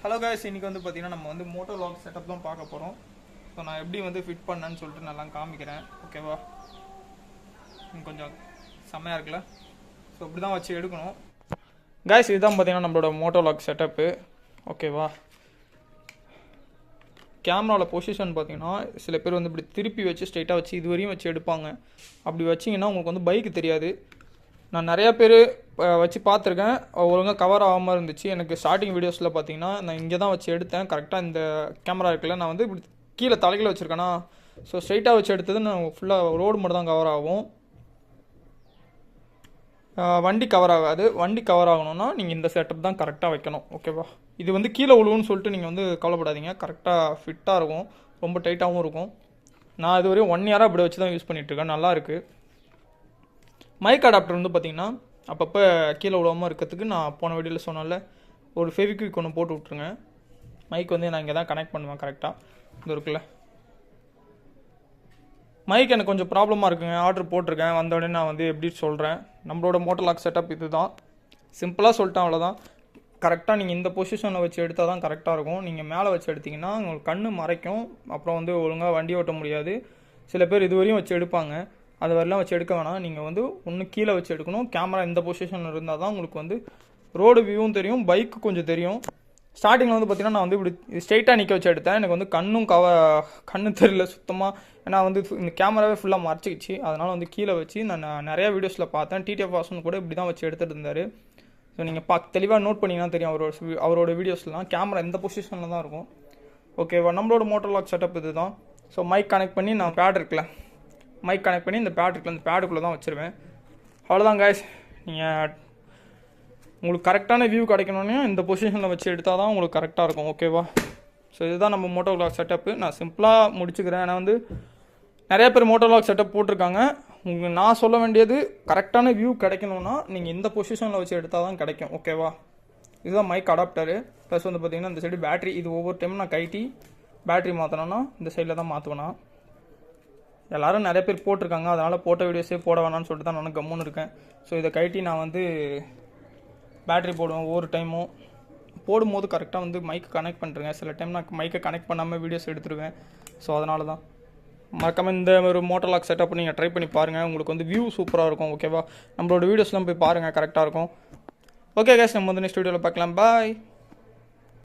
Hello guys, இன்றைக்கி வந்து பார்த்தீங்கன்னா நம்ம வந்து மோட்டோ லாக் செட்டப் தான் பார்க்க போகிறோம். ஸோ நான் எப்படி வந்து ஃபிட் பண்ணேன்னு சொல்லிட்டு நல்லா காமிக்கிறேன். ஓகேவா? கொஞ்சம் செம்மையாக இருக்குல்ல? ஸோ இப்படி தான் வச்சு எடுக்கணும். காய்ஸ், இதுதான் பார்த்தீங்கன்னா நம்மளோட மோட்டோ லாக் செட்டப்பு. ஓகேவா? கேமராவில் பொசிஷன் பார்த்தீங்கன்னா சில பேர் வந்து இப்படி திருப்பி வச்சு ஸ்ட்ரைட்டாக வச்சு இது வரையும் வச்சு எடுப்பாங்க. அப்படி வச்சிங்கன்னா உங்களுக்கு வந்து பைக்கு தெரியாது. நான் நிறையா பேர் வச்சு பார்த்துருக்கேன், ஒழுங்காக கவர் ஆகாமல் இருந்துச்சு. எனக்கு ஸ்டார்டிங் வீடியோஸில் பார்த்தீங்கன்னா நான் இங்கே தான் வச்சு எடுத்தேன். கரெக்டாக இந்த கேமரா இருக்குல்ல, நான் வந்து இப்படி கீழே தலைகீழ வச்சுருக்கேன்னா, ஸோ ஸ்ட்ரைட்டாக வச்சு எடுத்தது நான் ஃபுல்லாக ரோடு மட்டும் தான் கவர் ஆகும், வண்டி கவர் ஆகாது. வண்டி கவர் ஆகணும்னா நீங்கள் இந்த செட்டப் தான் கரெக்டாக வைக்கணும். ஓகேவா? இது வந்து கீழே விழுவுன்னு சொல்லிட்டு நீங்கள் வந்து கவலைப்படாதீங்க. கரெக்டாக ஃபிட்டாக இருக்கும், ரொம்ப டைட்டாகவும் இருக்கும். நான் இது வரையும் 1 இயராக இப்படி வச்சு தான் யூஸ் பண்ணிகிட்ருக்கேன். நல்லாயிருக்கு. மைக் அடாப்டர் வந்து பார்த்திங்கன்னா அப்பப்போ கீழே விழாமல் இருக்கிறதுக்கு நான் போன வீடியோவில் சொன்னால ஒரு ஃபெவிக்விக் ஒன்று போட்டு விட்ருங்க. மைக் வந்து நான் இங்கே தான் கனெக்ட் பண்ணுவேன். கரெக்டாக இது இருக்குல்ல, மைக் எனக்கு கொஞ்சம் ப்ராப்ளமாக இருக்குங்க. ஆர்டர் போட்டிருக்கேன், வந்த உடனே நான் வந்து எப்படி சொல்கிறேன். நம்மளோட மோட்டோ லாக் செட்டப் இது தான். சிம்பிளாக சொல்லிட்டேன், அவ்வளோதான். கரெக்டாக நீங்கள் இந்த பொசிஷனில் வச்சு எடுத்தால் தான் கரெக்டாக இருக்கும். நீங்கள் மேலே வச்சு எடுத்திங்கன்னா உங்களுக்கு கண் மறைக்கும், அப்புறம் வந்து ஒழுங்காக வண்டி ஓட்ட முடியாது. சில பேர் இது வரையும் வச்சு எடுப்பாங்க, அது வரலாம் வச்சு எடுக்க வேணாம். நீங்கள் வந்து ஒன்று கீழே வச்சு எடுக்கணும். கேமரா இந்த பொசிஷனில் இருந்தால் தான் உங்களுக்கு வந்து ரோடு வியூவும் தெரியும், பைக்கு கொஞ்சம் தெரியும். ஸ்டார்டிங்கில் வந்து பார்த்திங்கன்னா நான் வந்து இப்படி ஸ்ட்ரைட்டாக நிற்க வச்சு எடுத்தேன். எனக்கு வந்து கண்ணு தெரியல சுத்தமாக. ஏன்னா வந்து இந்த கேமராவே ஃபுல்லாக மறைச்சிக்கிச்சு. அதனால் வந்து கீழே வச்சு நான் நிறையா வீடியோஸில் பார்த்தேன். டிடிஎஃப் வாசன் கூட இப்படி தான் வச்சு எடுத்துகிட்டு இருந்தார். ஸோ நீங்கள் தெளிவாக நோட் பண்ணிங்கன்னா தெரியும் அவரோட வீடியோஸ்லாம் கேமரா இந்த பொசிஷனில் தான் இருக்கும். ஓகேவா? நம்மளோட மோட்டோ லாக் செட்டப் இது தான். ஸோ மைக் கனெக்ட் பண்ணி நான் பேட் இருக்குல்ல, மைக் கனெக்ட் பண்ணி இந்த பேட் இருக்குல்ல, இந்த பேடுக்குள்ளே தான் வச்சுருவேன். அவ்வளோதான் காய்ஸ். நீங்கள் உங்களுக்கு கரெக்டான வியூ கிடைக்கணுன்னே இந்த பொசிஷனில் வச்சு எடுத்தால் தான் உங்களுக்கு கரெக்டாக இருக்கும். ஓகேவா? ஸோ இதுதான் நம்ம மோட்டோ லாக் செட்டப்பு. நான் சிம்பிளாக முடிச்சுக்கிறேன். ஏன்னா வந்து நிறைய பேர் மோட்டோ லாக் செட்டப் போட்டிருக்காங்க. உங்களுக்கு நான் சொல்ல வேண்டியது, கரெக்டான வியூ கிடைக்கணுன்னா நீங்கள் இந்த பொசிஷனில் வச்சு எடுத்தால் தான் கிடைக்கும். ஓகேவா? இதுதான் மைக் அடாப்டரு. ப்ளஸ் வந்து பார்த்திங்கன்னா இந்த சைடு பேட்ரி. இது ஒவ்வொரு டைமும் நான் கைட்டி பேட்ரி மாற்றணுன்னா இந்த சைடில் தான் மாற்றுவேனா. எல்லோரும் நிறைய பேர் போட்டிருக்காங்க, அதனால் போட்ட வீடியோஸே போட வேணான்னு சொல்லிட்டு தான் நான் கம்முன்னு இருக்கேன். ஸோ இதை கைட்டி நான் வந்து பேட்ரி போடுவேன். ஒவ்வொரு டைமும் போடும்போது கரெக்டாக வந்து மைக்கு கனெக்ட் பண்ணுறேங்க. சில டைம் நான் மைக்கை கனெக்ட் பண்ணாமல் வீடியோஸ் எடுத்துருவேன். ஸோ அதனால தான் மறக்காமல் இந்த ஒரு மோட்டோ லாக் செட்டப் நீங்கள் ட்ரை பண்ணி பாருங்கள். உங்களுக்கு வந்து வியூ சூப்பராக இருக்கும். ஓகேவா? நம்மளோட வீடியோஸ்லாம் போய் பாருங்கள், கரெக்டாக இருக்கும். ஓகே கேஸ், நம்ம வந்து நெக்ஸ்ட் வீடியோவில் பார்க்கலாம். பாய்.